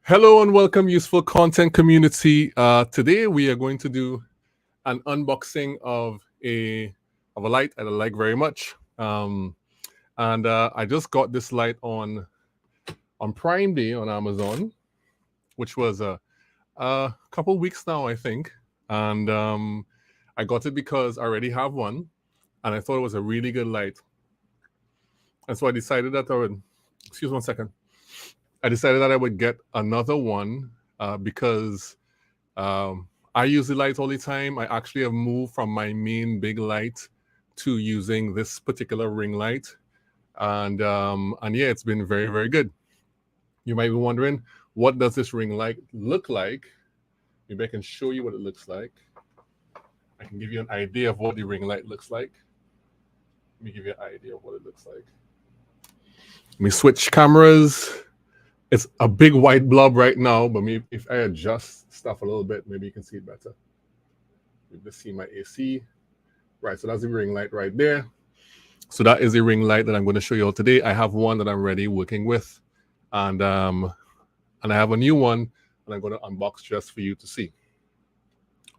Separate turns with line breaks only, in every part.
Hello and welcome, useful content community. Today we are going to do an unboxing of a light that I like very much. And I just got this light on Prime Day on Amazon, which was a couple weeks now, I think. And I got it because I already have one, and I thought it was a really good light. And so I decided that I would. Excuse 1 second. I decided that I would get another one because I use the light all the time. I actually have moved from my main big light to using this particular ring light, and yeah, it's been very, very good. You might be wondering, what does this ring light look like? Maybe I can show you what it looks like. I can give you an idea of what the ring light looks like. Let me give you an idea of what it looks like. Let me switch cameras. It's a big white blob right now, but maybe if I adjust stuff a little bit, maybe you can see it better. You just see my AC. Right, so that's the ring light right there. So that is the ring light that I'm going to show you all today. I have one that I'm already working with, and I have a new one that I'm going to unbox just for you to see.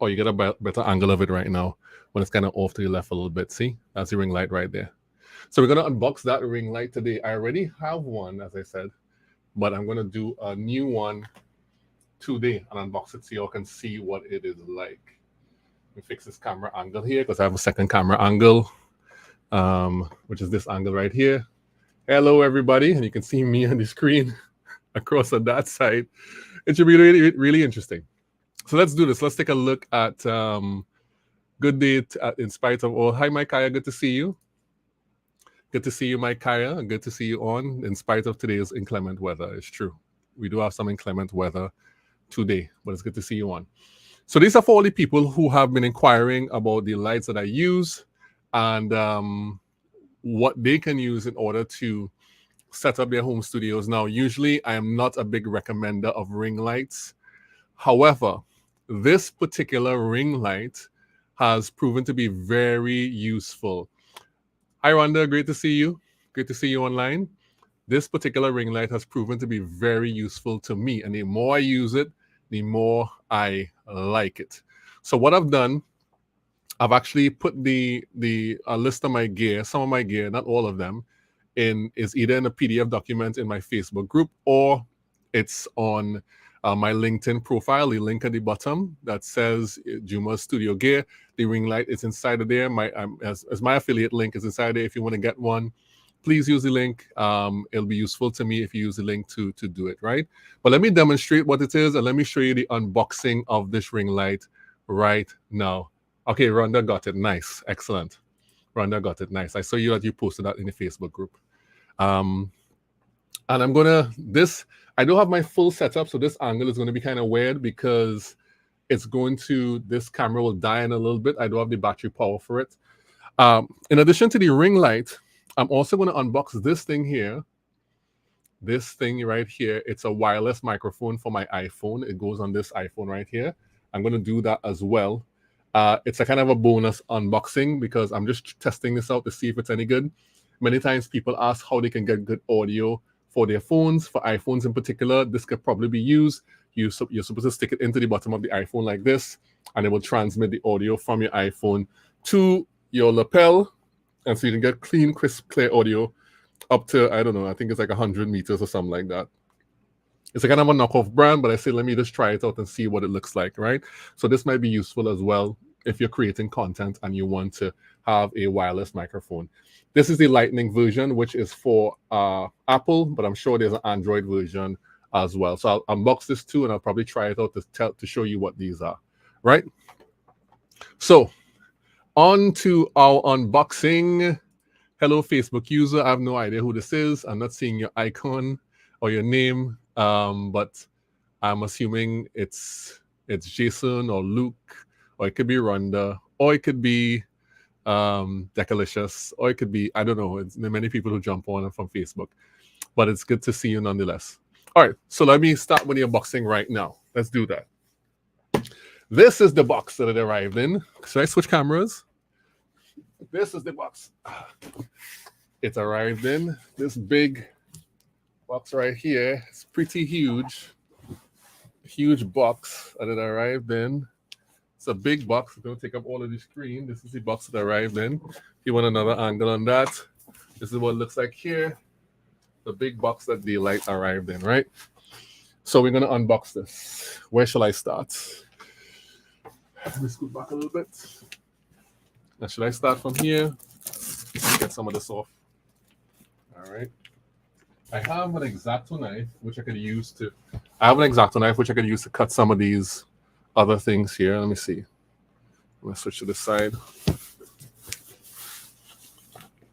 Oh, you get a better angle of it right now when it's kind of off to the left a little bit. See, that's the ring light right there. So we're going to unbox that ring light today. I already have one, as I said, but I'm going to do a new one today and unbox it so you all can see what it is like. Let me fix this camera angle here because I have a second camera angle, which is this angle right here. Hello, everybody. And you can see me on the screen across on that side. It should be really, really interesting. So let's do this. Let's take a look at Good Day in Spite of All. Hi, Mike Kaya. Good to see you. Good to see you, Mike Kaya. Good to see you on, in spite of today's inclement weather. It's true. We do have some inclement weather today, but it's good to see you on. So these are for all the people who have been inquiring about the lights that I use and what they can use in order to set up their home studios. Now, usually I am not a big recommender of ring lights. However, this particular ring light has proven to be very useful. Hi, Rhonda. Great to see you. Great to see you online. This particular ring light has proven to be very useful to me. And the more I use it, the more I like it. So what I've done, I've actually put the list of my gear, some of my gear, not all of them, is either in a PDF document in my Facebook group or it's on my LinkedIn profile, the link at the bottom that says Juma Studio Gear. The ring light is inside of there. As my affiliate link is inside there. If you want to get one, please use the link. It'll be useful to me if you use the link to do it, right? But let me demonstrate what it is, and let me show you the unboxing of this ring light right now. Okay, Rhonda got it. Nice. Excellent. Rhonda got it. Nice. I saw you that you posted that in the Facebook group. And I'm going to, I don't have my full setup, so this angle is going to be kind of weird because this camera will die in a little bit. I don't have the battery power for it. In addition to the ring light, I'm also going to unbox this thing here. This thing right here, it's a wireless microphone for my iPhone. It goes on this iPhone right here. I'm going to do that as well. It's a kind of a bonus unboxing because I'm just testing this out to see if it's any good. Many times people ask how they can get good audio for their phones, for iPhones in particular. This could probably be used. You're supposed to stick it into the bottom of the iPhone like this, and it will transmit the audio from your iPhone to your lapel, and so you can get clean, crisp, clear audio up to, I don't know, I think it's like 100 meters or something like that. It's a kind of a knockoff brand, but I say, let me just try it out and see what it looks like, right? So this might be useful as well if you're creating content and you want to have a wireless microphone. This is the Lightning version, which is for Apple, but I'm sure there's an Android version as well. So I'll unbox this too, and I'll probably try it out to show you what these are, right? So on to our unboxing. Hello, Facebook user. I have no idea who this is. I'm not seeing your icon or your name, but I'm assuming it's Jason or Luke, or it could be Rhonda, or it could be Decalicious, or it could be, I don't know. There are many people who jump on from Facebook, but it's good to see you nonetheless. All right, so let me start with the unboxing right now. Let's do that. This is the box that it arrived in. Should I switch cameras? This is the box. It arrived in this big box right here. It's pretty huge. huge box that it arrived in. It's a big box. It's going to take up all of the screen. This is the box that arrived in. If you want another angle on that, this is what it looks like here. The big box that the light arrived in, right? So we're going to unbox this. Where shall I start? Let me scoot back a little bit. Now, should I start from here? Get some of this off. All right. I have an X-Acto knife, which I could use to... I have an X-Acto knife, which I could use to cut some of these other things here. Let me see. I'm going to switch to this side.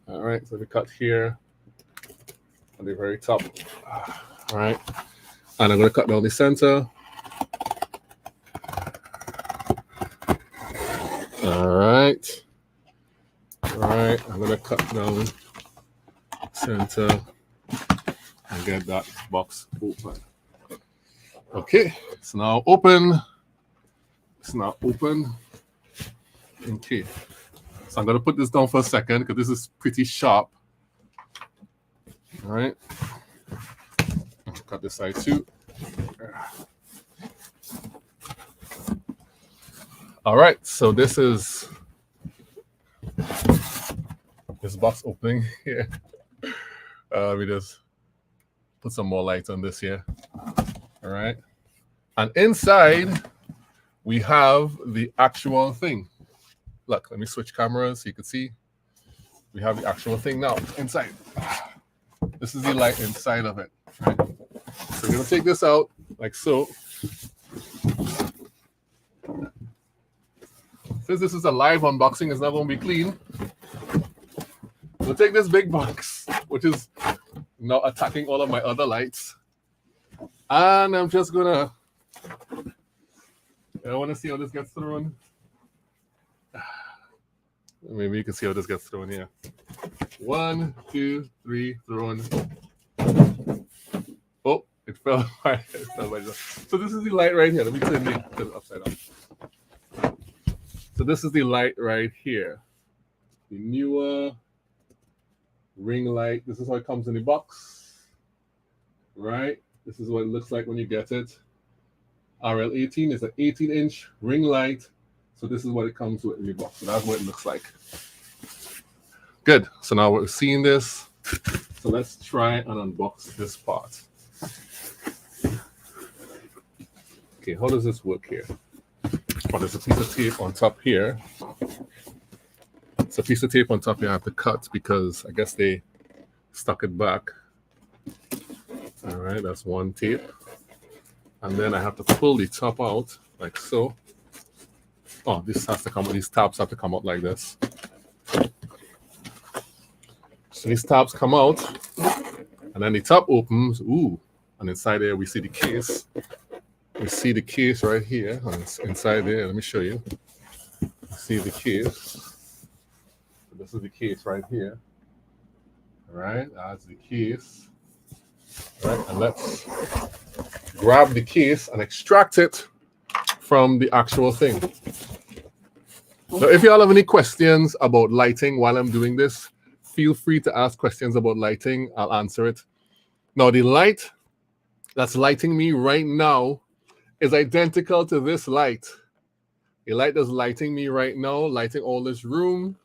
All right. So we cut here at the very top. All right. And I'm going to cut down the center. All right. All right. I'm going to cut down center and get that box open. Okay. It's now open. It's now open. Okay. So I'm going to put this down for a second because this is pretty sharp. All right. Cut this side too. All right, so this is this box opening here. We just put some more light on this here. All right, and inside we have the actual thing. Look, let me switch cameras so you can see. We have the actual thing now inside. This is the light inside of it. Right? So we're gonna take this out like so. Since this is a live unboxing, it's not gonna be clean. We'll take this big box, which is now attacking all of my other lights. And I'm just gonna, I wanna see how this gets thrown. Maybe you can see how this gets thrown here. 1, 2, 3, thrown. Oh, it fell. It fell by itself. So this is the light right here. Let me turn it upside down. So this is the light right here. The Neewer ring light. This is how it comes in the box. Right? This is what it looks like when you get it. RL18 is an 18-inch ring light. So this is what it comes with in the box. So that's what it looks like. Good. So now we're seeing this. So let's try and unbox this part. Okay, how does this work here? Oh, there's a piece of tape on top here. It's a piece of tape on top here I have to cut because I guess they stuck it back. All right, that's one tape. And then I have to pull the top out like so. Oh, this has to come, these tabs have to come out like this. So these tabs come out, and then the top opens. Ooh, and inside there we see the case. We see the case right here, and it's inside there. Let me show you. See the case. So this is the case right here. All right, that's the case. All right, and let's grab the case and extract it from the actual thing. So if you all have any questions about lighting while I'm doing this, feel free to ask questions about lighting. I'll answer it. Now, the light that's lighting me right now is identical to this light. The light that's lighting me right now, lighting all this room,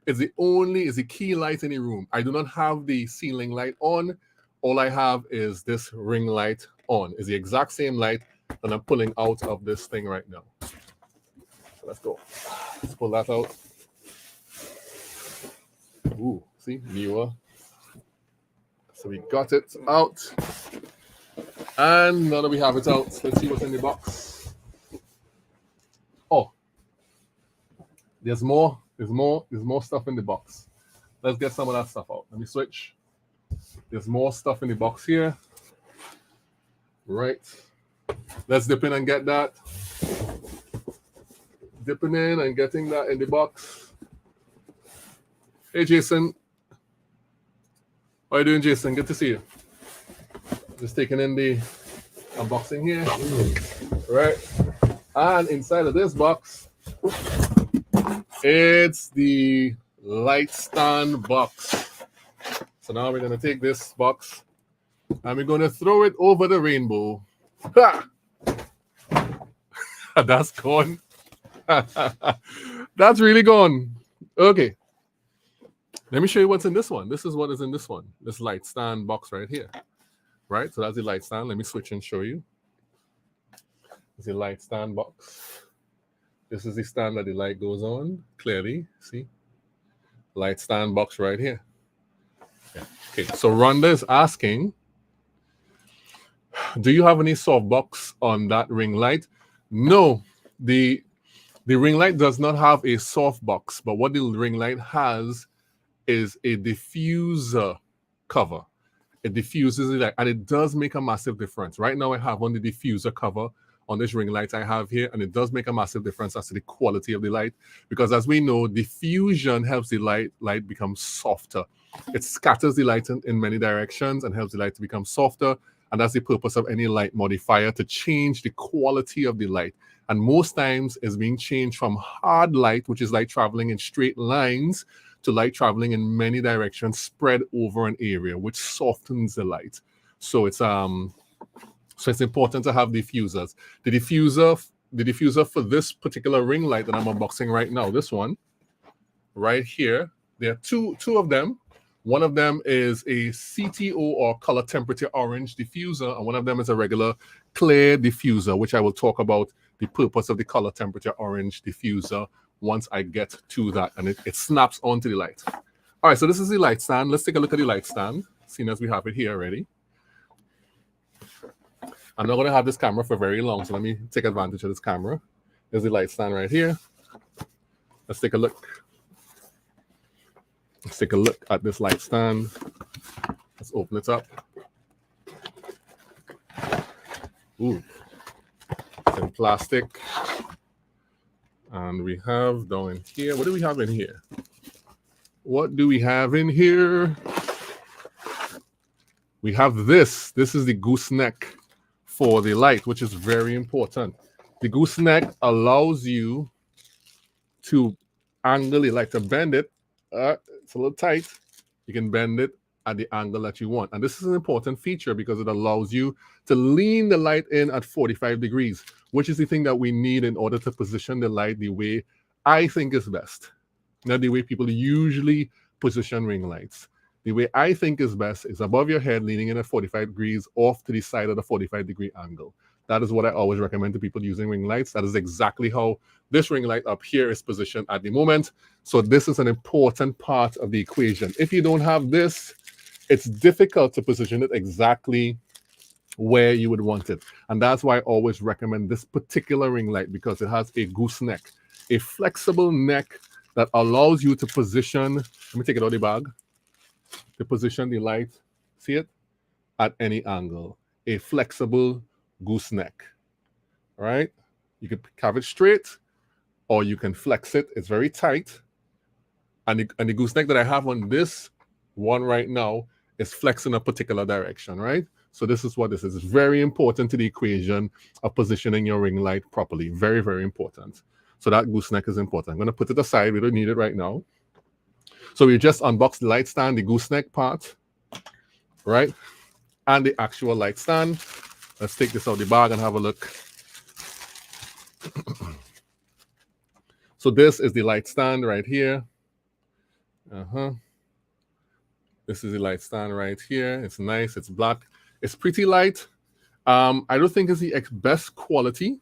is the key light in the room. I do not have the ceiling light on. All I have is this ring light on. It's the exact same light that I'm pulling out of this thing right now. So let's go. Let's pull that out. Ooh, see, Neewer. So we got it out. And now that we have it out, let's see what's in the box. Oh, there's more stuff in the box. Let's get some of that stuff out. Let me switch. There's more stuff in the box here. Right. Let's dip in and get that. Dipping in and getting that in the box. Hey, Jason. How are you doing, Jason? Good to see you. Just taking in the unboxing here. Right. And inside of this box, it's the light stand box. So now we're going to take this box and we're going to throw it over the rainbow. Ha! That's gone. That's really gone. Okay. Let me show you what's in this one. This is what is in this one. This light stand box right here. Right? So that's the light stand. Let me switch and show you. It's the light stand box. This is the stand that the light goes on. Clearly, see? Light stand box right here. Yeah. Okay, so Rhonda is asking, do you have any softbox on that ring light? No, the ring light does not have a softbox, but what the ring light has is a diffuser cover. It diffuses the light, and it does make a massive difference. Right now, I have on the diffuser cover on this ring light I have here, and it does make a massive difference as to the quality of the light, because as we know, diffusion helps the light become softer. It scatters the light in many directions and helps the light to become softer, and that's the purpose of any light modifier, to change the quality of the light. And most times it's being changed from hard light, which is light traveling in straight lines, to light traveling in many directions spread over an area, which softens the light. So it's important to have diffusers. The diffuser for this particular ring light that I'm unboxing right now, this one right here, there are two of them. One of them is a CTO, or color temperature orange diffuser, and one of them is a regular clear diffuser, which I will talk about the purpose of the color temperature orange diffuser once I get to that, and it snaps onto the light. All right, so this is the light stand. Let's take a look at the light stand, seeing as we have it here already. I'm not going to have this camera for very long, so let me take advantage of this camera. There's the light stand right here. Let's take a look. Let's take a look at this light stand. Let's open it up. Ooh, it's in plastic. And we have down in here, what do we have in here? What do we have in here? We have this. This is the gooseneck for the light, which is very important. The gooseneck allows you to angle the light, to bend it. It's a little tight. You can bend it at the angle that you want. And this is an important feature because it allows you to lean the light in at 45 degrees, which is the thing that we need in order to position the light the way I think is best. Not the way people usually position ring lights. The way I think is best is above your head, leaning in at 45 degrees, off to the side of the 45-degree angle. That is what I always recommend to people using ring lights. That is exactly how this ring light up here is positioned at the moment. So this is an important part of the equation. If you don't have this, it's difficult to position it exactly where you would want it. And that's why I always recommend this particular ring light, because it has a gooseneck, a flexible neck that allows you to position, let me take it out of the bag, to position the light, see it, at any angle. A flexible gooseneck, all right? You can have it straight, or you can flex it. It's very tight. And the gooseneck that I have on this one right now is flexing a particular direction, right? So this is what this is. It's very important to the equation of positioning your ring light properly. Very, very important. So that gooseneck is important. I'm going to put it aside. We don't need it right now. So we just unboxed the light stand, the gooseneck part, right? And the actual light stand. Let's take this out of the bag and have a look. So this is the light stand right here. This is the light stand right here. It's nice. It's black. It's pretty light. I don't think it's the best quality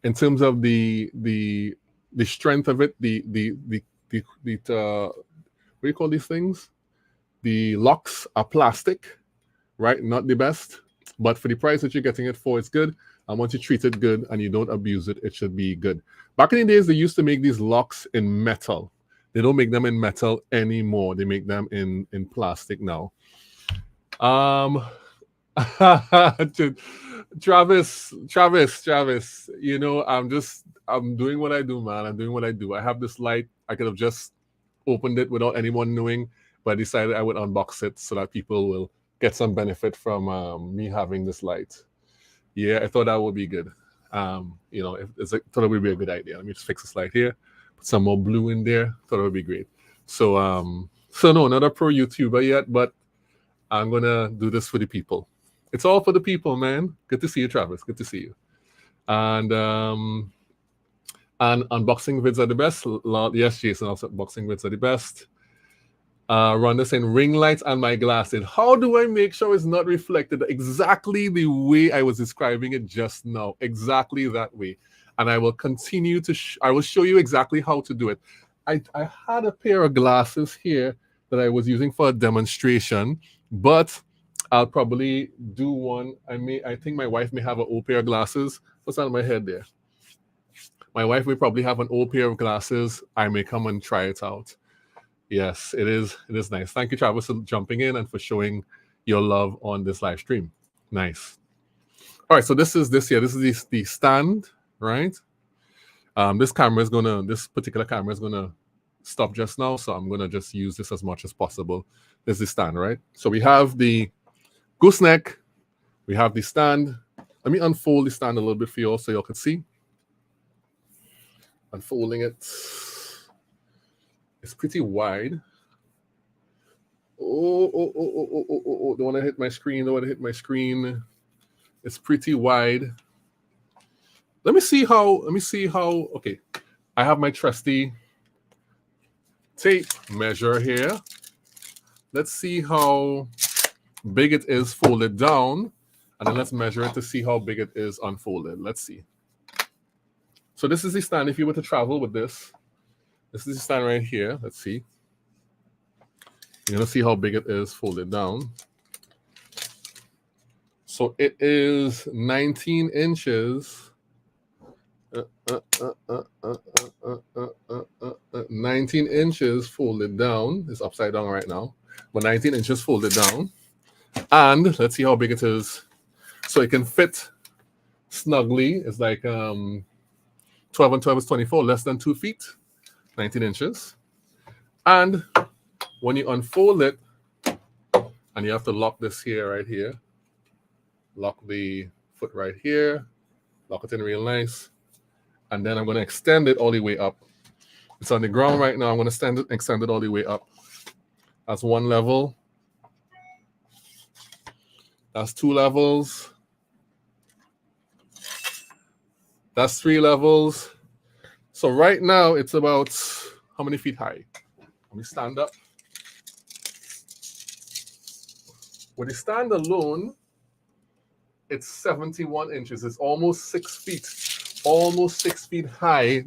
in terms of the strength of it. What do you call these things? The locks are plastic, right? Not the best, but for the price that you're getting it for, it's good. And once you treat it good and you don't abuse it, it should be good. Back in the days, they used to make these locks in metal. They don't make them in metal anymore. They make them in plastic now. Travis, you know, I'm doing what I do, man. I'm doing what I do. I have this light. I could have just opened it without anyone knowing, but I decided I would unbox it so that people will get some benefit from me having this light. Yeah, I thought that would be good. You know, thought it would be a good idea. Let me just fix this light here. Put some more blue in there. Thought it would be great. So no, not a pro YouTuber yet, but I'm gonna do this for the people. It's all for the people, man. Good to see you, Travis. Good to see you. And unboxing vids are the best. Yes, Jason, also unboxing vids are the best. Rhonda saying ring lights and my glasses. How do I make sure it's not reflected exactly the way I was describing it just now? Exactly that way. And I will continue to, I will show you exactly how to do it. I had a pair of glasses here that I was using for a demonstration, but I'll probably do one. I think my wife may have an old pair of glasses. What's on my head there? My wife may probably have an old pair of glasses. I may come and try it out. Yes, it is. It is nice. Thank you, Travis, for jumping in and for showing your love on this live stream. Nice. All right, so this is the stand, right? This particular camera is gonna stop just now, so I'm gonna just use this as much as possible. This is the stand, right? So we have the gooseneck, we have the stand. Let me unfold the stand a little bit for you all so you all can see. Unfolding it. It's pretty wide. Oh, don't want to hit my screen. It's pretty wide. Let me see how, okay. I have my trusty tape measure here. Let's see how big it is folded down, and then let's measure it to see how big it is unfolded. Let's see. So this is the stand if you were to travel with this. This is the stand right here. Let's see. You're going to see how big it is folded down. So it is 19 inches. 19 inches folded down. It's upside down right now. But 19 inches folded down. And let's see how big it is. So it can fit snugly. It's like 12 and 12 is 24, less than 2 feet. 19 inches. And when you unfold it, and you have to lock this here, right here. Lock the foot right here. Lock it in real nice. And then I'm going to extend it all the way up. It's on the ground right now. I'm going to extend it all the way up. That's one level. That's 2 levels. That's 3 levels. So right now it's about how many feet high? Let me stand up. With the stand alone, it's 71 inches. It's almost 6 feet. Almost 6 feet high.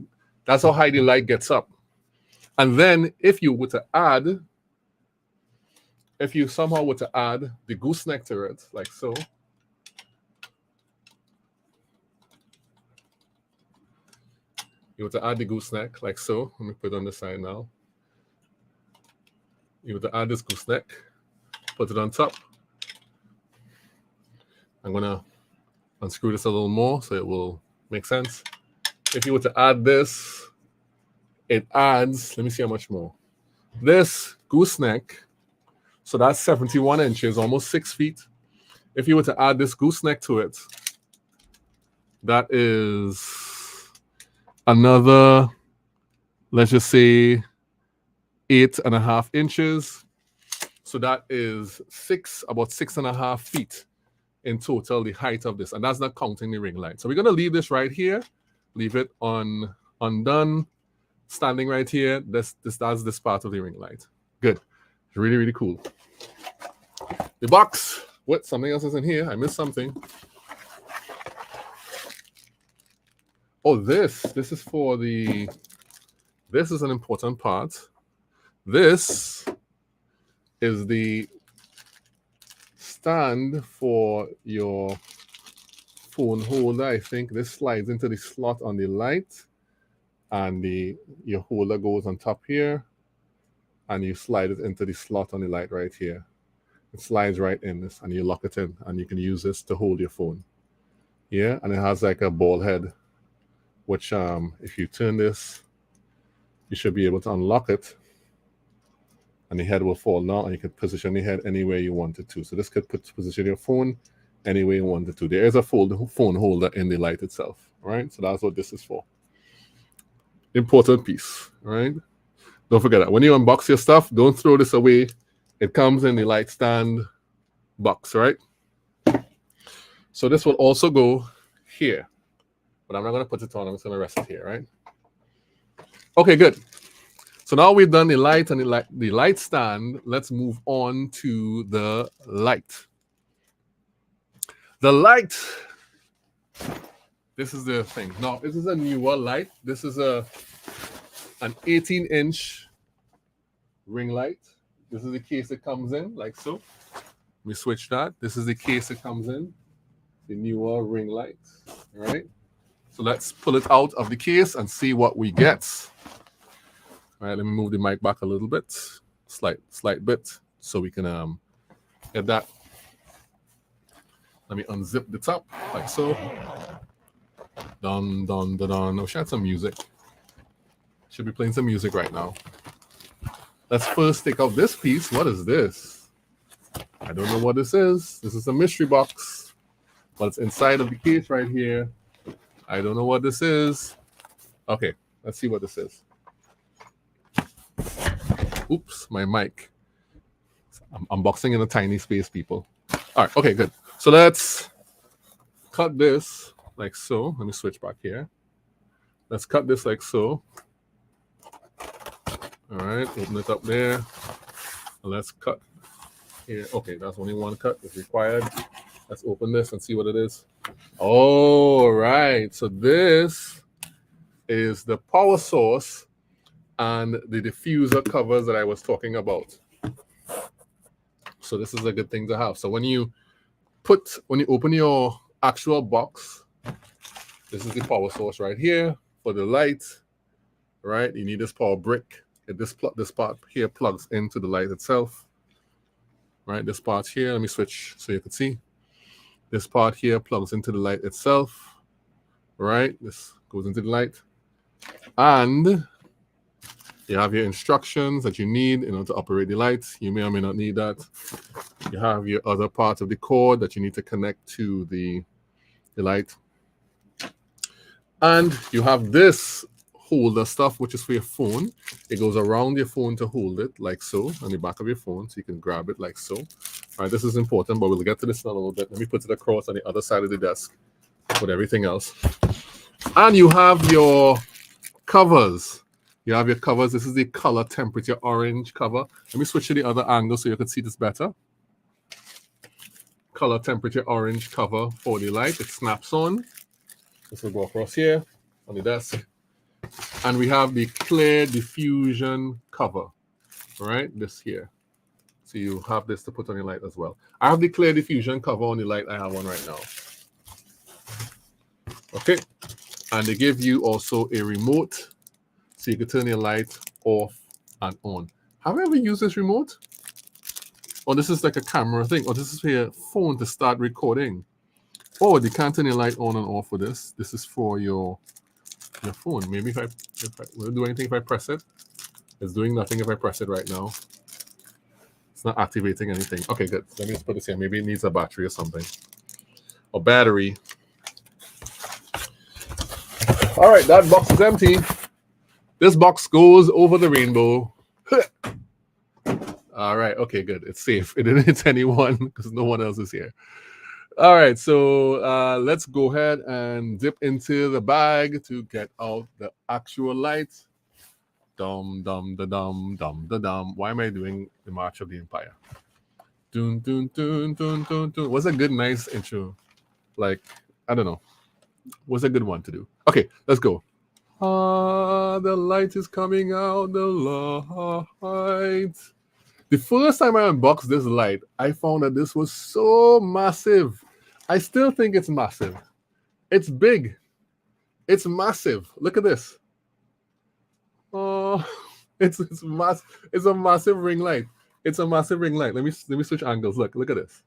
That's how high the light gets up. And then if you were to add, if you somehow were to add the gooseneck to it, like so. You were to add the gooseneck, like so. Let me put it on the side now. You were to add this gooseneck, put it on top. I'm going to unscrew this a little more so it will make sense. If you were to add this, it adds, let me see how much more. This gooseneck, so that's 71 inches, almost 6 feet. If you were to add this gooseneck to it, that is another, let's just say 8.5 inches. So that is about 6.5 feet in total, the height of this. And that's not counting the ring light. So we're going to leave this right here. Leave it undone, standing right here. That's this part of the ring light. Good. Really, really cool. The box. What? Something else is in here. I missed something. Oh, this is for the, this is an important part. This is the stand for your phone holder. I think this slides into the slot on the light, and your holder goes on top here, and you slide it into the slot on the light right here. It slides right in this, and you lock it in, and you can use this to hold your phone. Yeah, and it has like a ball head, which if you turn this, you should be able to unlock it, and the head will fall down, and you can position the head anywhere you want it to. So this could position your phone anywhere you want it to. There is a phone holder in the light itself, right? So that's what this is for. Important piece, right? Don't forget that. When you unbox your stuff, don't throw this away. It comes in the light stand box, right? So this will also go here. but I'm not going to put it on. I'm just going to rest it here, right? Okay, good. So now we've done the light and the light stand. Let's move on to the light. The light. This is the thing. Now, this is a newer light. This is an 18-inch ring light. This is the case it comes in, like so. Let me switch that. This is the case it comes in. The newer ring light. All right. So let's pull it out of the case and see what we get. All right, let me move the mic back a little bit, slight bit, so we can get that. Let me unzip the top, like so. Dun, dun, dun, dun. I wish I had some music. Should be playing some music right now. Let's first take out this piece. What is this? I don't know what this is. This is a mystery box, but it's inside of the case right here. I don't know what this is. Okay, let's see what this is. Oops, my mic. I'm unboxing in a tiny space, people. All right, okay, good. So let's cut this like so. Let me switch back here. Let's cut this like so. All right, open it up there. Let's cut here. Okay, that's only one cut is required. Let's open this and see what it is. All right, so this is the power source and the diffuser covers that I was talking about. So this is a good thing to have. So when you open your actual box, this is the power source right here for the light, right? You need this power brick. This part here plugs into the light itself, right? This part here, let me switch so you can see. This part here plugs into the light itself, right? This goes into the light. And you have your instructions that you need in order to operate the lights. You may or may not need that. You have your other parts of the cord that you need to connect to the light. And you have this holder stuff, which is for your phone. It goes around your phone to hold it, like so, on the back of your phone, so you can grab it like so. All right, this is important, but we'll get to this in a little bit. Let me put it across on the other side of the desk with everything else. And you have your covers. You have your covers. This is the color temperature orange cover. Let me switch to the other angle so you can see this better. Color temperature orange cover for the light. It snaps on. This will go across here on the desk. And we have the clear diffusion cover, right? This here. So you have this to put on your light as well. I have the clear diffusion cover on the light I have on right now. Okay. And they give you also a remote, so you can turn your light off and on. Have you ever used this remote? Or this is like a camera thing. Or this is for your phone to start recording. Oh, you can't turn your light on and off with this. This is for your phone. Maybe if I will it do anything if I press it? It's doing nothing if I press it right now. It's not activating anything. Okay, good. Let me just put this here. Maybe it needs a battery or something. Or battery. All right, that box is empty. This box goes over the rainbow. All right, okay, good. It's safe. It didn't hit anyone because no one else is here. All right, so let's go ahead and dip into the bag to get out the actual light. Dum, dum, da, dum, dum, da, dum. Why am I doing the March of the Empire? Dun, dun, dun, dun, dun, dun. Was a good, nice intro. Like, I don't know. Was a good one to do. Okay, let's go. The light is coming out, the light. The first time I unboxed this light, I found that this was so massive. I still think it's massive. It's big. It's massive. Look at this. Oh, it's a massive ring light. It's a massive ring light. Let me switch angles. Look at this.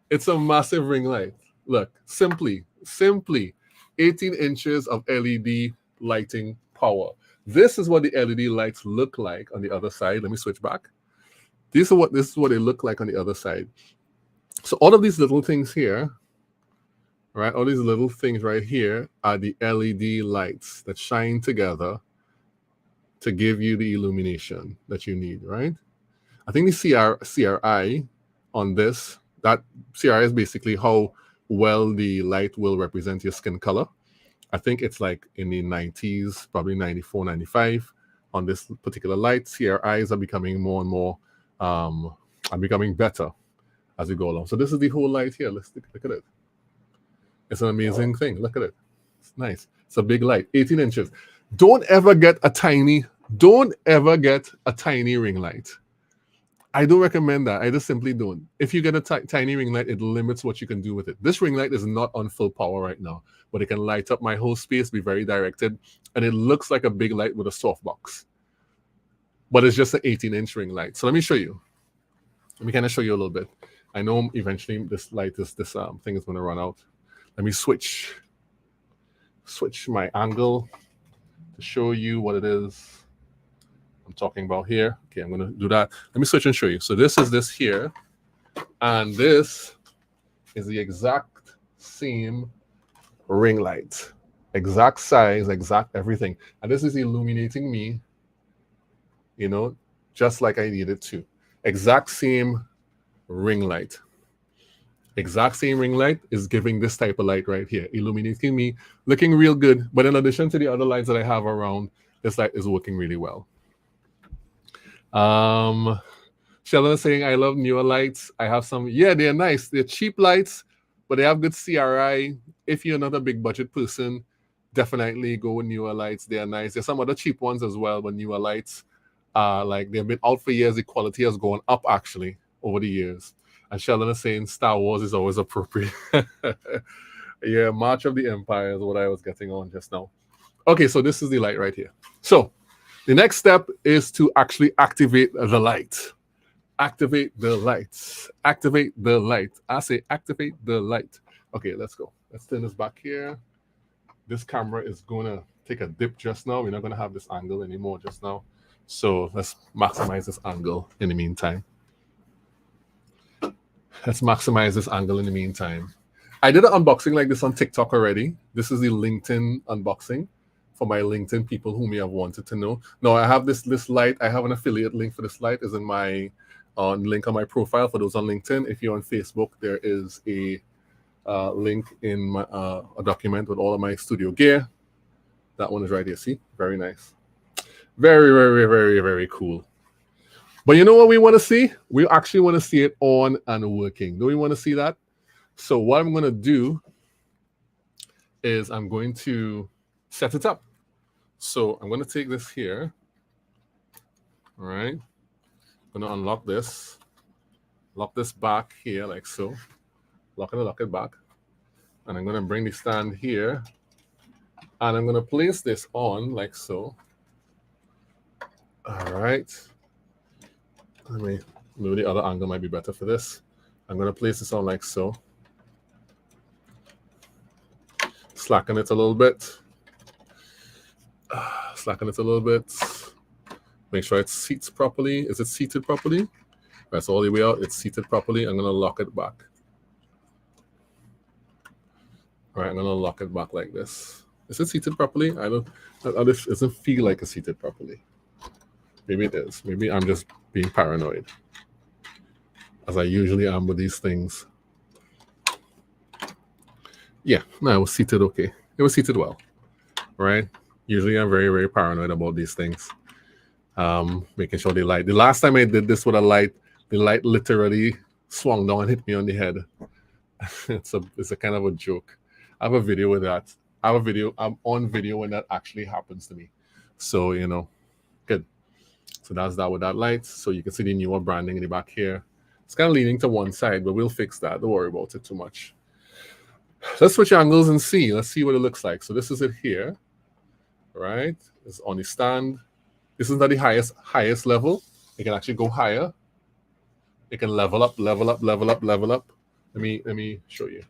It's a massive ring light. Look, simply 18 inches of LED lighting power. This is what the LED lights look like on the other side. Let me switch back. This is what they look like on the other side. So all of these little things here, right? All these little things right here are the LED lights that shine together to give you the illumination that you need, right? I think the CRI on this, that CRI is basically how well the light will represent your skin color. I think it's like in the 90s, probably 94, 95 on this particular light. CRIs are becoming more and more, are becoming better as we go along. So this is the whole light here. Let's look at it. It's an amazing thing. Look at it. It's nice. It's a big light, 18 inches. Don't ever get a tiny ring light. I don't recommend that. I just simply don't. If you get a tiny ring light, it limits what you can do with it. This ring light is not on full power right now, but it can light up my whole space, be very directed, and it looks like a big light with a softbox. But it's just an 18-inch ring light. So let me show you. Let me kind of show you a little bit. I know eventually this thing is going to run out. Let me switch my angle to show you what it is I'm talking about here. Okay, I'm going to do that. Let me switch and show you. So this is this here, and this is the exact same ring light, exact size, exact everything, and this is illuminating me, you know, just like I needed to. Exact same ring light. Exact same ring light is giving this type of light right here, illuminating me, looking real good. But in addition to the other lights that I have around, this light is working really well. Sheldon is saying, I love Neewer lights. I have some. Yeah, they're nice. They're cheap lights, but they have good CRI. If you're not a big budget person, definitely go with Neewer lights. They are nice. There's some other cheap ones as well, but Neewer lights, like they've been out for years. The quality has gone up actually over the years. And Sheldon is saying Star Wars is always appropriate. Yeah, March of the Empire is what I was getting on just now. Okay, so this is the light right here. So the next step is to actually activate the light. Activate the lights. Activate the light. I say activate the light. Okay, let's go. Let's turn this back here. This camera is going to take a dip just now. We're not going to have this angle anymore just now. So let's maximize this angle in the meantime. Let's maximize this angle in the meantime. I did an unboxing like this on TikTok already. This is the LinkedIn unboxing for my LinkedIn people who may have wanted to know. No, I have this light. I have an affiliate link for this light. Is in my link on my profile for those on LinkedIn. If you're on Facebook, there is a link in my, a document with all of my studio gear. That one is right here. See, very nice. Very, very, very, very cool. But you know what we want to see? We actually want to see it on and working. Do we want to see that? So what I'm going to do is I'm going to set it up. So I'm going to take this here. All right. I'm going to unlock this. Lock this back here like so. Lock it back. And I'm going to bring the stand here. And I'm going to place this on like so. All right. Maybe the other angle might be better for this. I'm going to place this on like so. Slacken it a little bit. Slacken it a little bit. Make sure it seats properly. Is it seated properly? That's all the way out. It's seated properly. I'm going to lock it back. All right, I'm going to lock it back like this. Is it seated properly? It doesn't feel like it's seated properly. Maybe it is. Maybe I'm just being paranoid, as I usually am with these things. Yeah, no, it was seated okay. It was seated well, right? Usually I'm very, very paranoid about these things. Making sure they light. The last time I did this with a light, the light literally swung down and hit me on the head. It's a kind of a joke. I have a video with that. I'm on video when that actually happens to me. So, you know, good. So that's that with that light. So you can see the Neewer branding in the back here. It's kind of leaning to one side, but we'll fix that. Don't worry about it too much. Let's switch angles and see. Let's see what it looks like. So this is it here, right? It's on the stand. This is not the highest level. It can actually go higher. It can level up. Let me show you.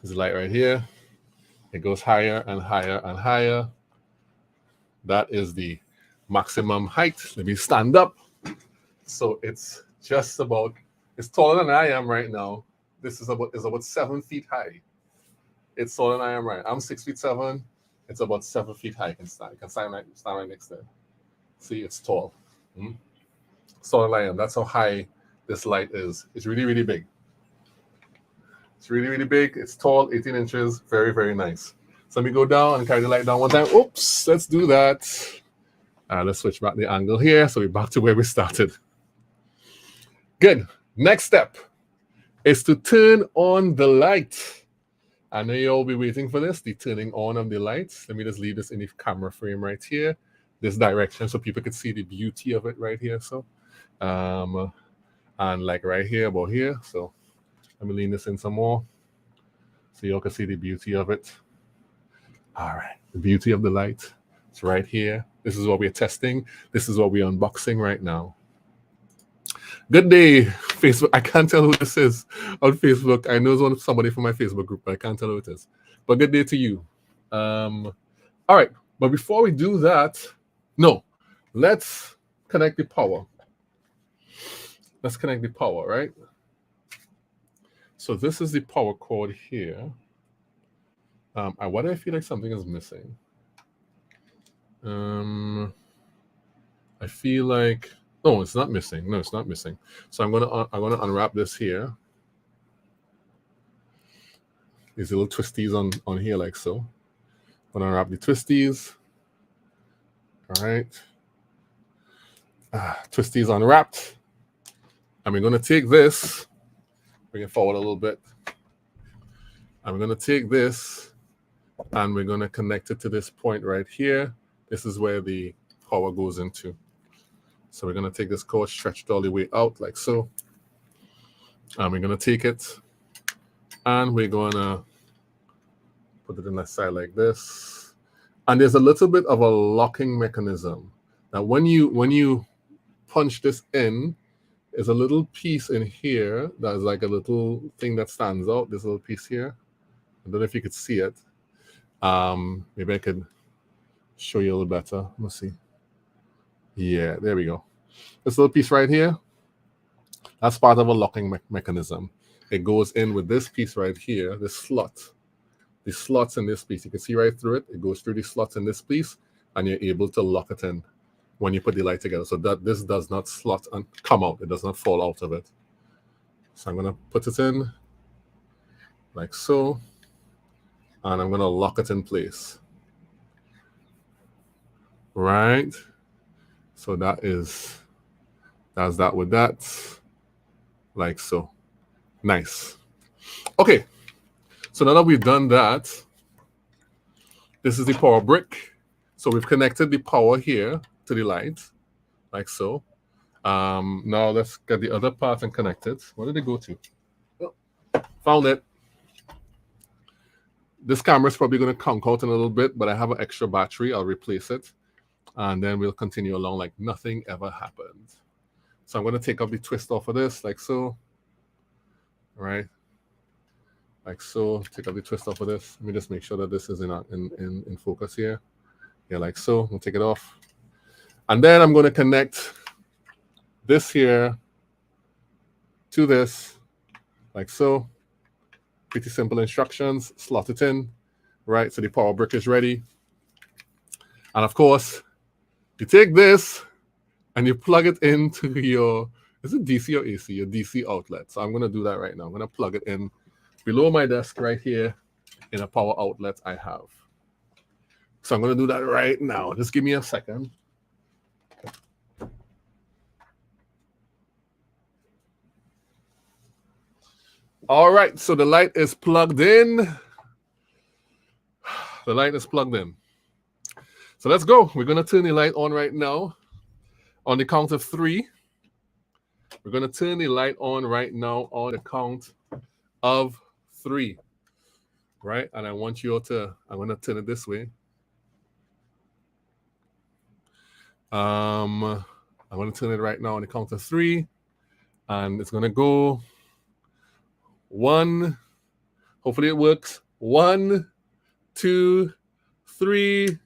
There's a light right here. It goes higher and higher and higher. That is the maximum height. Let me stand up. So it's just about, it's taller than I am right now. This is about 7 feet high. It's taller than I am right. I'm 6'7". It's about 7 feet high. I can stand right next to it. See, it's tall. It's taller than I am. That's how high this light is. It's really, really big. It's really, really big. It's tall, 18 inches. Very, very nice. So let me go down and carry the light down one time. Oops, let's do that. Let's switch back the angle here. So we're back to where we started. Good. Next step is to turn on the light. I know you'll be waiting for this, the turning on of the lights. Let me just leave this in the camera frame right here, this direction, so people could see the beauty of it right here. So, and like right here, about here. So let me lean this in some more so y'all can see the beauty of it. All right, the beauty of the light. It's right here. This is what we're testing. This is what we're unboxing right now. Good day, Facebook. I can't tell who this is on Facebook. I know it's somebody from my Facebook group, but I can't tell who it is. But good day to you. All right, but before we do that, no, let's connect the power. Let's connect the power, right? So this is the power cord here. Why do I feel like something is missing? I feel like, oh, it's not missing. No, it's not missing. So I'm gonna unwrap this here. These little twisties on here like so. I'm gonna unwrap the twisties. All right. Twisties unwrapped. And we're gonna take this, bring it forward a little bit. And we're gonna take this and we're gonna connect it to this point right here. This is where the power goes into. So we're going to take this cord, stretch it all the way out like so. And we're going to take it and we're going to put it in that side like this. And there's a little bit of a locking mechanism. Now, when you punch this in, there's a little piece in here that is like a little thing that stands out. This little piece here. I don't know if you could see it. Maybe I could show you a little better. Let's see. Yeah, there we go. This little piece right here, that's part of a locking mechanism. It goes in with this piece right here, this slot. The slots in this piece, you can see right through it. It goes through the slots in this piece, and you're able to lock it in when you put the light together, so that this does not slot and come out. It does not fall out of it. So I'm going to put it in like so, and I'm going to lock it in place. Right? So that's that with that, like so. Nice. Okay, so now that we've done that, this is the power brick. So we've connected the power here to the light, like so. Now let's get the other part and connect it. Where did it go to? Oh, found it. This camera is probably going to conk out in a little bit, but I have an extra battery. I'll replace it. And then we'll continue along like nothing ever happened. So I'm going to take off the twist off of this, like so. All right. Like so. Take off the twist off of this. Let me just make sure that this is in focus here. Yeah, like so. We'll take it off. And then I'm going to connect this here to this, like so. Pretty simple instructions. Slot it in. Right. So the power brick is ready. And of course, you take this and you plug it into your, is it DC or AC? Your DC outlet. So I'm going to do that right now. I'm going to plug it in below my desk right here in a power outlet I have. So I'm going to do that right now. Just give me a second. All right. So the light is plugged in. The light is plugged in. So let's go. We're going to turn the light on right now. On the count of 3. We're going to turn the light on right now on the count of 3. Right? And I want you all to, I'm going to turn it this way. I'm going to turn it right now on the count of 3. And it's going to go 1. Hopefully it works. 1, 2, 3.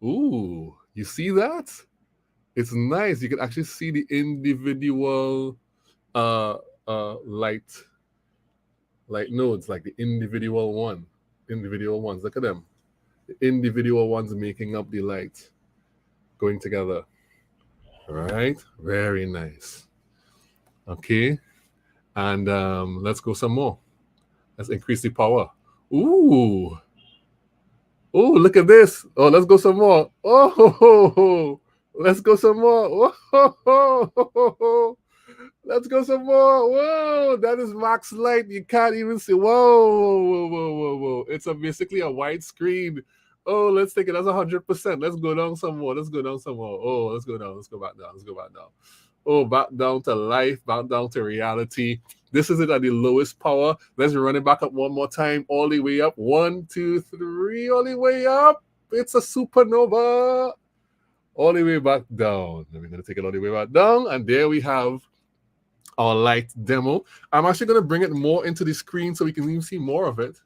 Ooh, you see that? It's nice. You can actually see the individual light nodes, like the individual ones. Look at them. The individual ones making up the light, going together. All right, very nice. Okay, and let's go some more. Let's increase the power. Ooh. Oh, look at this. Oh, let's go some more. Oh, ho, ho, ho. Let's go some more. Oh, ho, ho, ho, ho. Let's go some more. Whoa, that is max light. You can't even see. Whoa, whoa, whoa, whoa, whoa. It's basically a wide screen. Oh, let's take it. That's 100%. Let's go down some more. Let's go down some more. Oh, let's go down. Let's go back down. Let's go back down. Oh, back down to life, back down to reality. This is it at the lowest power. Let's run it back up one more time, all the way up. 1, 2, 3, all the way up. It's a supernova. All the way back down. We're going to take it all the way back down. And there we have our light demo. I'm actually going to bring it more into the screen so we can even see more of it.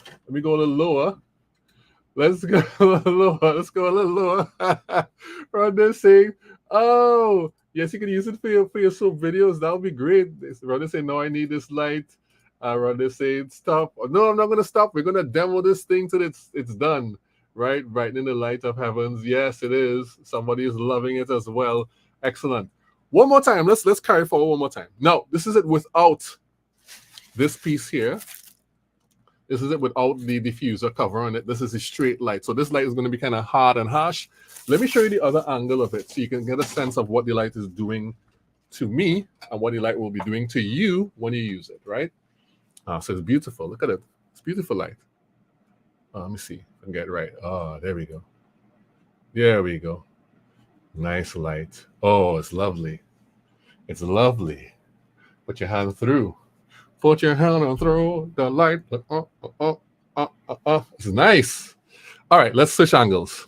Let me go a little lower. Let's go a little lower. Let's go a little lower. Rhonda saying, oh, yes, you can use it for your soap videos. That would be great. Rhonda saying, no, I need this light. Rhonda saying, stop. No, I'm not going to stop. We're going to demo this thing till it's done. Right? Brightening the light of heavens. Yes, it is. Somebody is loving it as well. Excellent. One more time. Let's carry forward one more time. Now, this is it without this piece here. This is it without the diffuser cover on it. This is a straight light. So this light is going to be kind of hard and harsh. Let me show you the other angle of it so you can get a sense of what the light is doing to me and what the light will be doing to you when you use it, right? So it's beautiful. Look at it. It's beautiful light. Let me see if I can get it right. Oh, there we go. There we go. Nice light. Oh, it's lovely. It's lovely. Put your hand through. Put your hand on through the light. It's nice. All right, let's switch angles.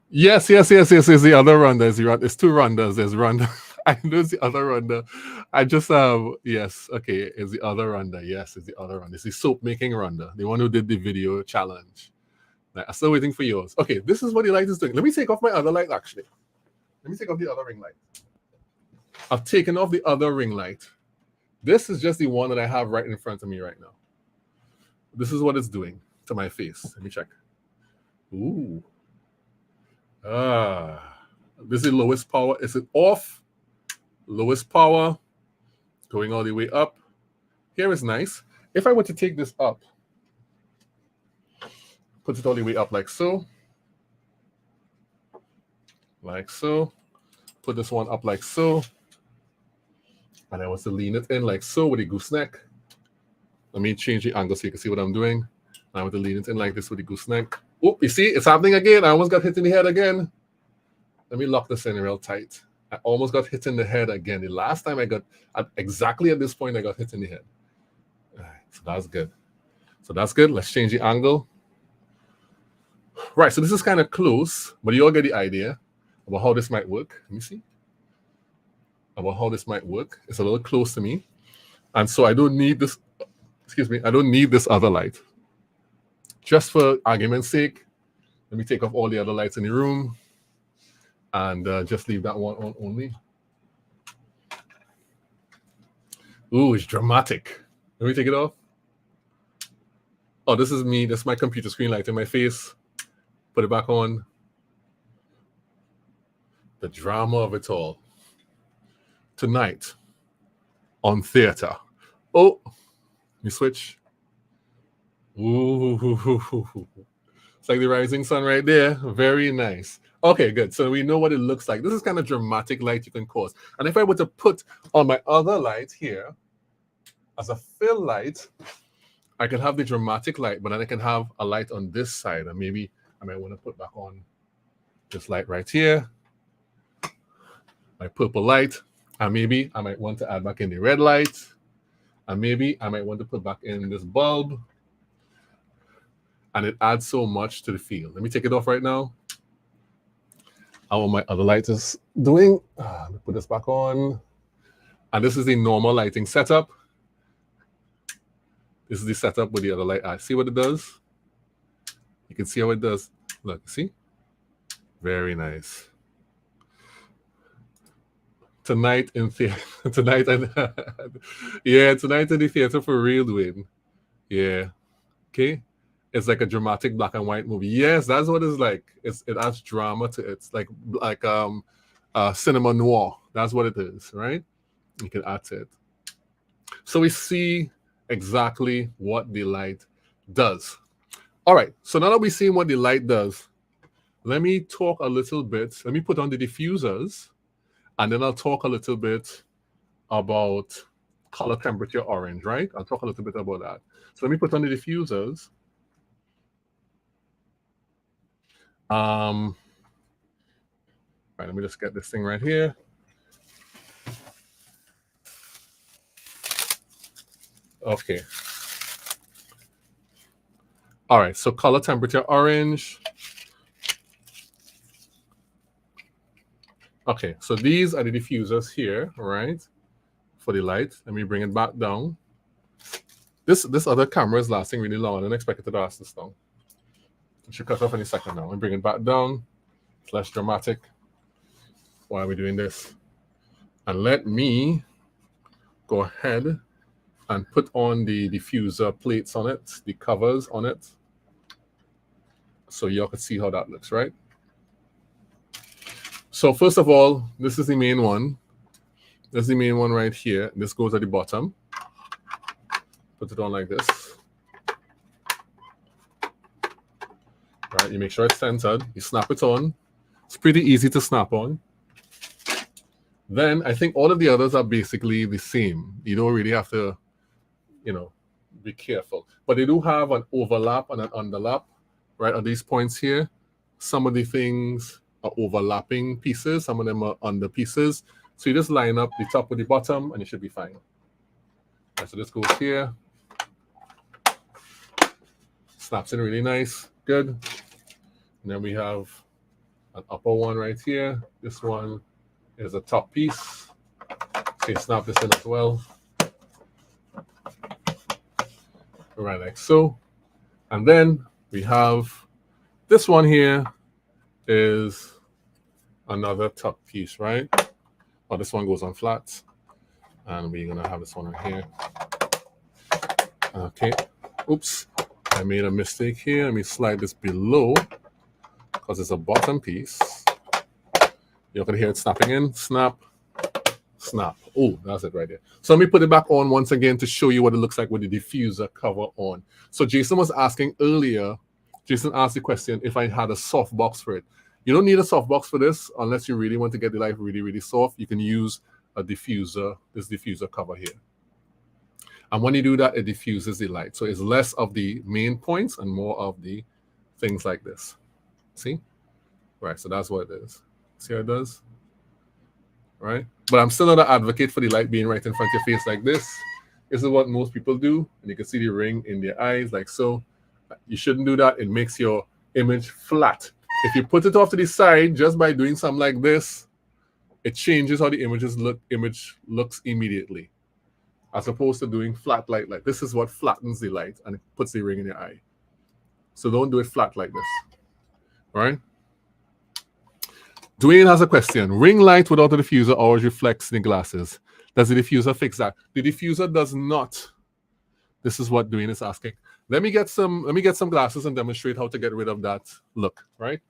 Yes. It's the other Rhonda. It's two Rhondas. There's Rhonda. I know it's the other Rhonda. I just yes. Okay, it's the other Rhonda. Yes, it's the other Rhonda. It's the soap making Rhonda, the one who did the video challenge. I'm still waiting for yours. Okay, this is what the light is doing. Let me take off my other light. Actually, let me take off the other ring light. I've taken off the other ring light. This is just the one that I have right in front of me right now. This is what it's doing to my face. Let me check. Ooh. This is the lowest power. Is it off? Lowest power. Going all the way up. Here is nice. If I were to take this up, put it all the way up like so. Like so. Put this one up like so. And I want to lean it in like so with a gooseneck. Let me change the angle so you can see what I'm doing. I want to lean it in like this with the gooseneck. Oh, you see, it's happening again. I almost got hit in the head again. Let me lock this in real tight. I almost got hit in the head again. The last time I got, exactly at this point, I got hit in the head. All right, so that's good. So that's good. Let's change the angle. Right, so this is kind of close, but you all get the idea about how this might work. Let me see. About how this might work. It's a little close to me. And so I don't need this, excuse me, I don't need this other light. Just for argument's sake, let me take off all the other lights in the room and just leave that one on only. Ooh, it's dramatic. Let me take it off. Oh, this is me. This is my computer screen light in my face. Put it back on. The drama of it all. Tonight on theater. Oh, you switch. Ooh, it's like the rising sun right there. Very nice. Okay, good. So we know what it looks like. This is kind of dramatic light you can cause. And if I were to put on my other light here as a fill light, I can have the dramatic light, but then I can have a light on this side. And maybe I might want to put back on this light right here. My purple light. And maybe I might want to add back in the red light. And maybe I might want to put back in this bulb. And it adds so much to the feel. Let me take it off right now. How my other light is doing. Let me put this back on. And this is the normal lighting setup. This is the setup with the other light. See what it does? You can see how it does. Look, see? Very nice. Tonight in theater. Tonight in tonight in the theater for real, Dwayne. Yeah. Okay. It's like a dramatic black and white movie. Yes, that's what it's like. It adds drama to it. It's like cinema noir. That's what it is, right? You can add to it. So we see exactly what the light does. All right, so now that we've seen what the light does, let me talk a little bit. Let me put on the diffusers, and then I'll talk a little bit about color temperature orange, right? I'll talk a little bit about that. So let me put on the diffusers. Right, let me just get this thing right here. Okay. All right, so color temperature orange. Okay, so these are the diffusers here, right? For the light. Let me bring it back down. This other camera is lasting really long. I didn't expect it to last this long. It should cut off any second now. And bring it back down. It's less dramatic. Why are we doing this? And let me go ahead and put on the diffuser plates on it, the covers on it, so y'all can see how that looks, right? So first of all, this is the main one. This is the main one right here. This goes at the bottom. Put it on like this. Right, you make sure it's centered. You snap it on. It's pretty easy to snap on. Then I think all of the others are basically the same. You don't really have to, be careful. But they do have an overlap and an underlap, right, on these points here. Some of the things are overlapping pieces. Some of them are under pieces. So you just line up the top with the bottom and you should be fine. Right, so this goes here. Snaps in really nice. Good. And then we have an upper one right here. This one is a top piece. So you snap this in as well. Right, like so. And then we have this one here is another top piece, right? Oh, this one goes on flat. And we're going to have this one right here. Okay. Oops. I made a mistake here. Let me slide this below because it's a bottom piece. You're going to hear it snapping in. Snap. Snap. Oh, that's it right there. So let me put it back on once again to show you what it looks like with the diffuser cover on. So Jason was asking earlier, Jason asked the question if I had a soft box for it. You don't need a soft box for this unless you really want to get the light really, really soft. You can use a diffuser, this diffuser cover here. And when you do that, it diffuses the light. So it's less of the main points and more of the things like this. See? Right, so that's what it is. See how it does? Right? But I'm still not an advocate for the light being right in front of your face like this. This is what most people do. And you can see the ring in their eyes like so. You shouldn't do that. It makes your image flat. If you put it off to the side just by doing something like this, it changes how the image looks immediately. As opposed to doing flat light like this is what flattens the light and it puts the ring in your eye. So don't do it flat like this. All right? Dwayne has a question. Ring light without a diffuser always reflects in the glasses. Does the diffuser fix that? The diffuser does not. This is what Dwayne is asking. Let me get some glasses and demonstrate how to get rid of that look, right?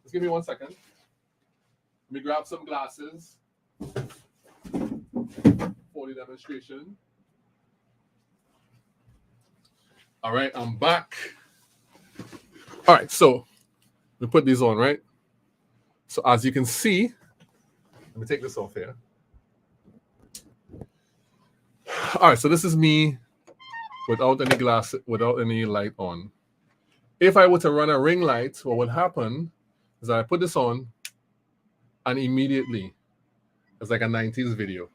Just give me 1 second. Let me grab some glasses for the demonstration. All right, I'm back. All right, so we put these on, right? So as you can see, let me take this off here. All right, so this is me without any glass, without any light on. If I were to run a ring light, what would happen is I put this on and immediately, it's like a 90s video.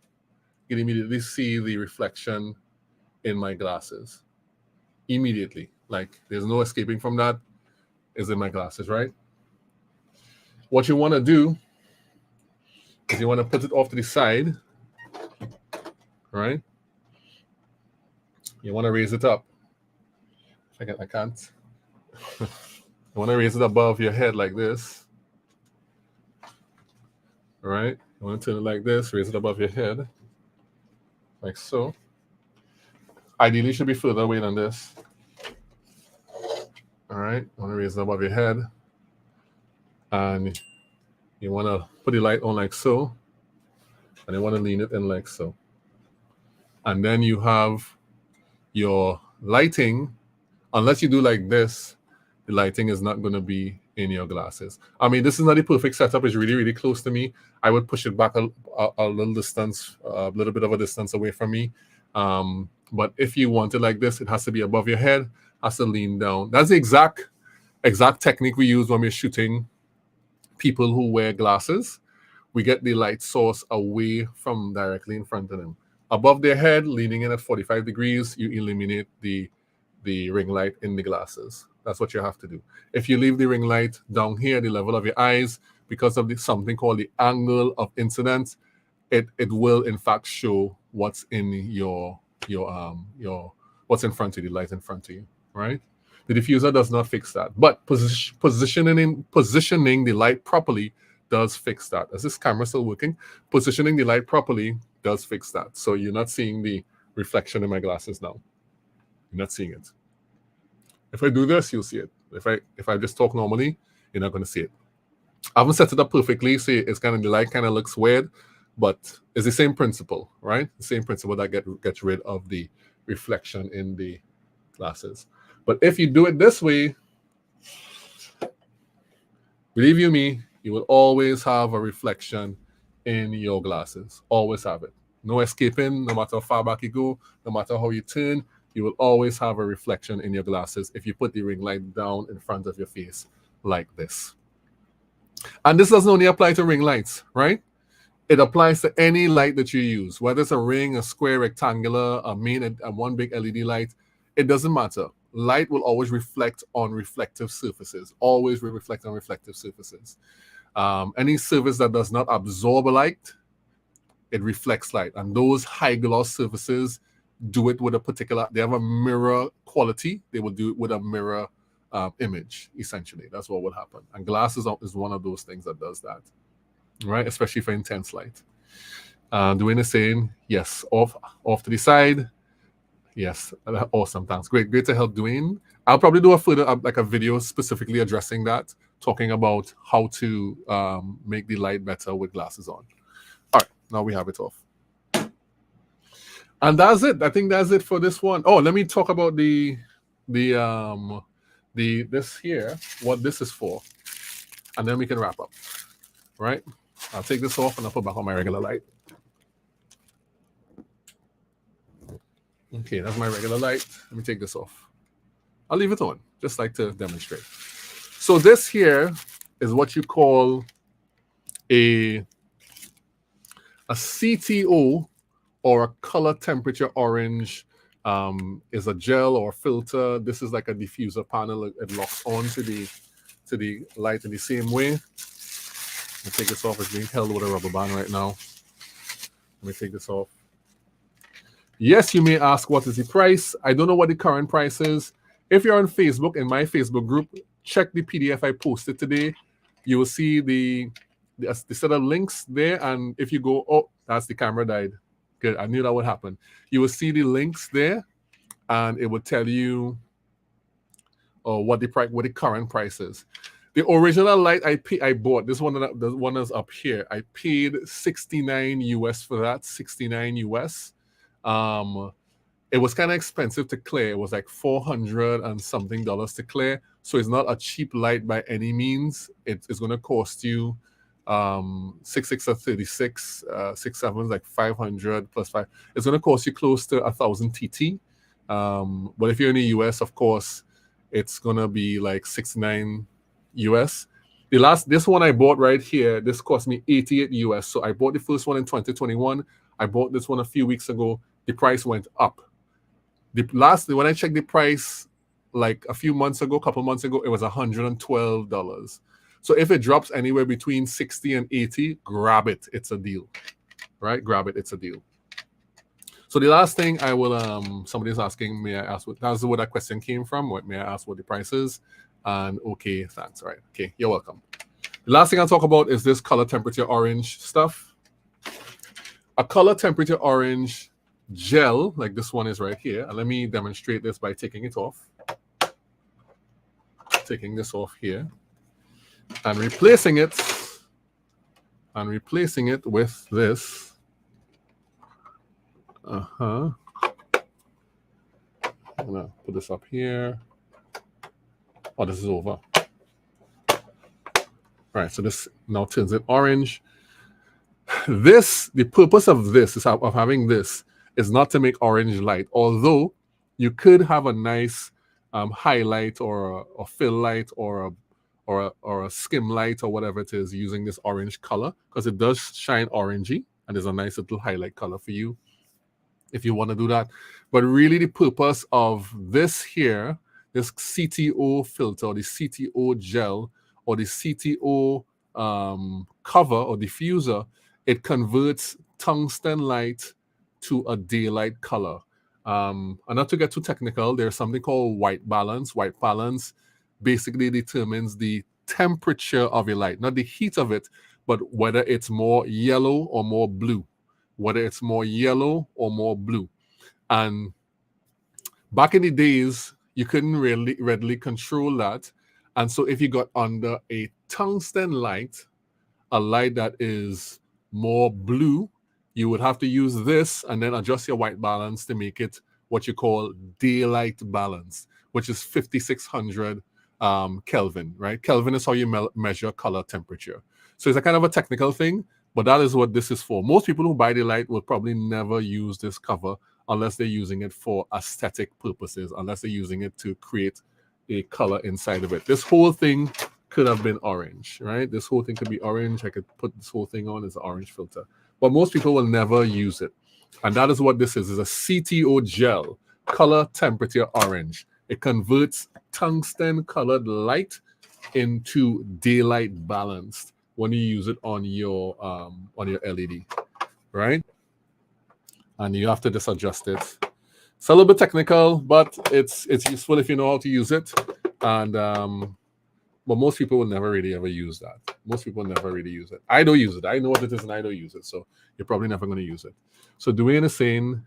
You can immediately see the reflection in my glasses. Immediately. Like there's no escaping from that. It's in my glasses, right? What you want to do is you want to put it off to the side, right? You want to raise it up. I can't. You want to raise it above your head like this. All right? You want to turn it like this, raise it above your head, like so. Ideally, it should be further away than this. All right? You want to raise it above your head. And you want to put the light on like so. And you want to lean it in like so. And then you have your lighting. Unless you do like this, the lighting is not going to be in your glasses. I mean, this is not the perfect setup. It's really, really close to me. I would push it back a little distance, a little bit of a distance away from me. But if you want it like this, it has to be above your head, has to lean down. That's the exact technique we use when we're shooting people who wear glasses. We get the light source away from directly in front of them. Above their head, leaning in at 45 degrees, you eliminate the ring light in the glasses. That's what you have to do. If you leave the ring light down here, the level of your eyes, because of something called the angle of incidence, it will in fact show what's in your what's in front of you, the light in front of you, right? The diffuser does not fix that, but positioning the light properly does fix that. Is this camera still working? Positioning the light properly does fix that. So you're not seeing the reflection in my glasses now. You're not seeing it. If I do this, you'll see it. If I just talk normally, you're not going to see it. I haven't set it up perfectly, so it's kind of, the light kind of looks weird, but it's the same principle, right? The same principle that gets rid of the reflection in the glasses. But if you do it this way, believe you me, you will always have a reflection in your glasses. Always have it. No escaping, no matter how far back you go, no matter how you turn, you will always have a reflection in your glasses if you put the ring light down in front of your face like this. And this doesn't only apply to ring lights, right? It applies to any light that you use, whether it's a ring, a square, rectangular, a one big LED light. It doesn't matter. Light will always reflect on reflective surfaces. Always reflect on reflective surfaces. Any surface that does not absorb light, it reflects light. And those high gloss surfaces do it with a particular, they have a mirror quality. They will do it with a mirror image, essentially. That's what will happen. And glasses is one of those things that does that, right? Especially for intense light. Dwayne is saying, yes, off to the side. Yes, awesome, thanks. Great to help, Dwayne. I'll probably do a further, like a video specifically addressing that, talking about how to make the light better with glasses on. All right, now we have it off. And that's it. I think that's it for this one. Oh, let me talk about this here, what this is for, and then we can wrap up. Right? I'll take this off and I'll put back on my regular light. Okay, that's my regular light. Let me take this off. I'll leave it on, just like to demonstrate. So this here is what you call a CTO, or a color temperature orange. Is a gel or filter. This is like a diffuser panel. It locks on to the light in the same way. Let me take this off. It's being held with a rubber band right now. Let me take this off. Yes, you may ask, what is the price? I don't know what the current price is. If you're on Facebook, in my Facebook group, check the PDF I posted today. You will see the set of links there. And if you go, oh, that's the camera died. Good, I knew that would happen. You will see the links there, and it will tell you what the current price is. The original light I bought, this one, the one that's up here, I paid $69 US for that. $69 US. It was kind of expensive to clear. It was like $400 and something to clear. So it's not a cheap light by any means. It's going to cost you 6.6 or 36, 6.7 is like 500 plus 5. It's going to cost you close to 1,000 TT. But if you're in the US, of course, it's going to be like 69 US. This one I bought right here, this cost me 88 US. So I bought the first one in 2021. I bought this one a few weeks ago. The price went up. When I checked the price like a couple months ago, it was $112. So if it drops anywhere between 60 and 80, grab it. It's a deal, right? Grab it. It's a deal. So the last thing I will, somebody's asking, may I ask that's where that question came from. May I ask what the price is? And okay, thanks. All right. Okay, you're welcome. The last thing I'll talk about is this color temperature orange stuff. A color temperature orange gel, like this one is right here. And let me demonstrate this by taking it off. Taking this off here. And replacing it with this. I'm gonna put this up here. Oh, this is over. All right, so this now turns it orange. The purpose of this is of having this is not to make orange light, although you could have a nice highlight or a fill light or a skim light or whatever it is using this orange color, because it does shine orangey and there's a nice little highlight color for you if you want to do that. But really the purpose of this here, this CTO filter or the CTO gel or the CTO cover or diffuser, it converts tungsten light to a daylight color. And not to get too technical, there's something called white balance. White balance basically determines the temperature of your light, not the heat of it, but whether it's more yellow or more blue. Whether it's more yellow or more blue. And back in the days, you couldn't really readily control that. And so if you got under a tungsten light, a light that is more blue, you would have to use this and then adjust your white balance to make it what you call daylight balance, which is 5600 Kelvin, right? Kelvin is how you measure color temperature. So it's a kind of a technical thing, but that is what this is for. Most people who buy the light will probably never use this cover unless they're using it for aesthetic purposes, unless they're using it to create a color inside of it. This whole thing could have been orange, right? This whole thing could be orange. I could put this whole thing on as an orange filter. But most people will never use it. And that is what this is a CTO gel, color temperature orange. It converts tungsten colored light into daylight balanced when you use it on your LED, right? And you have to just adjust it. It's a little bit technical, but it's useful if you know how to use it. And but most people will never really ever use that. Most people never really use it. I don't use it. I know what it is and I don't use it. So you're probably never going to use it. So Dwayne is saying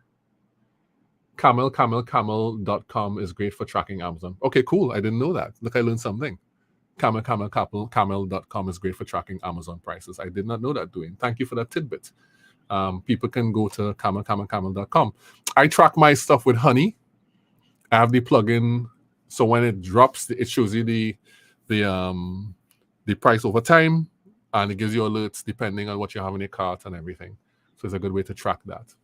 camel.com is great for tracking Amazon. Okay, cool. I didn't know that. Look, I learned something. Camel.com is great for tracking Amazon prices. I did not know that, Dwayne. Thank you for that tidbit. People can go to camel.com. I track my stuff with Honey. I have the plugin, so when it drops, it shows you the price over time, and it gives you alerts depending on what you have in your cart and everything. So it's a good way to track that.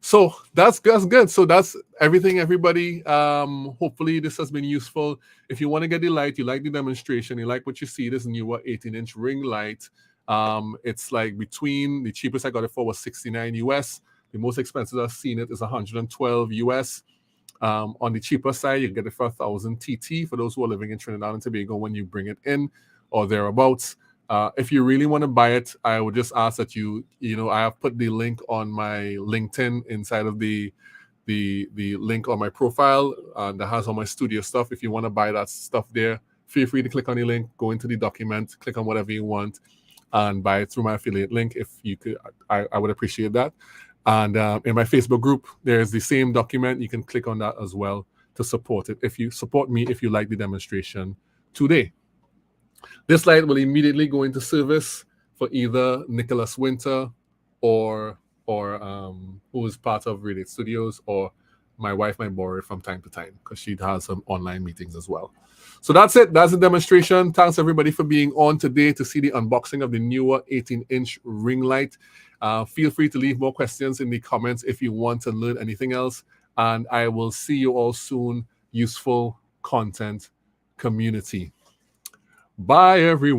So that's good. So that's everything, everybody. Hopefully this has been useful. If you want to get the light, you like the demonstration, you like what you see, this Neewer 18-inch ring light. It's like between the cheapest I got it for was $69 US. The most expensive I've seen it is $112 US. On the cheaper side, you get it for 1,000 TT for those who are living in Trinidad and Tobago when you bring it in or thereabouts. If you really want to buy it, I would just ask that I have put the link on my LinkedIn inside of the link on my profile that has all my studio stuff. If you want to buy that stuff there, feel free to click on the link, go into the document, click on whatever you want, and buy it through my affiliate link. If you could, I would appreciate that. And in my Facebook group, there's the same document. You can click on that as well to support it. If you support me, if you like the demonstration today. This light will immediately go into service for either Nicholas Winter or who is part of Radiate Studios, or my wife might borrow it from time to time because she has some online meetings as well. So that's it. That's the demonstration. Thanks everybody for being on today to see the unboxing of the Neewer 18-inch ring light. Feel free to leave more questions in the comments if you want to learn anything else. And I will see you all soon. Useful content community. Bye, everyone.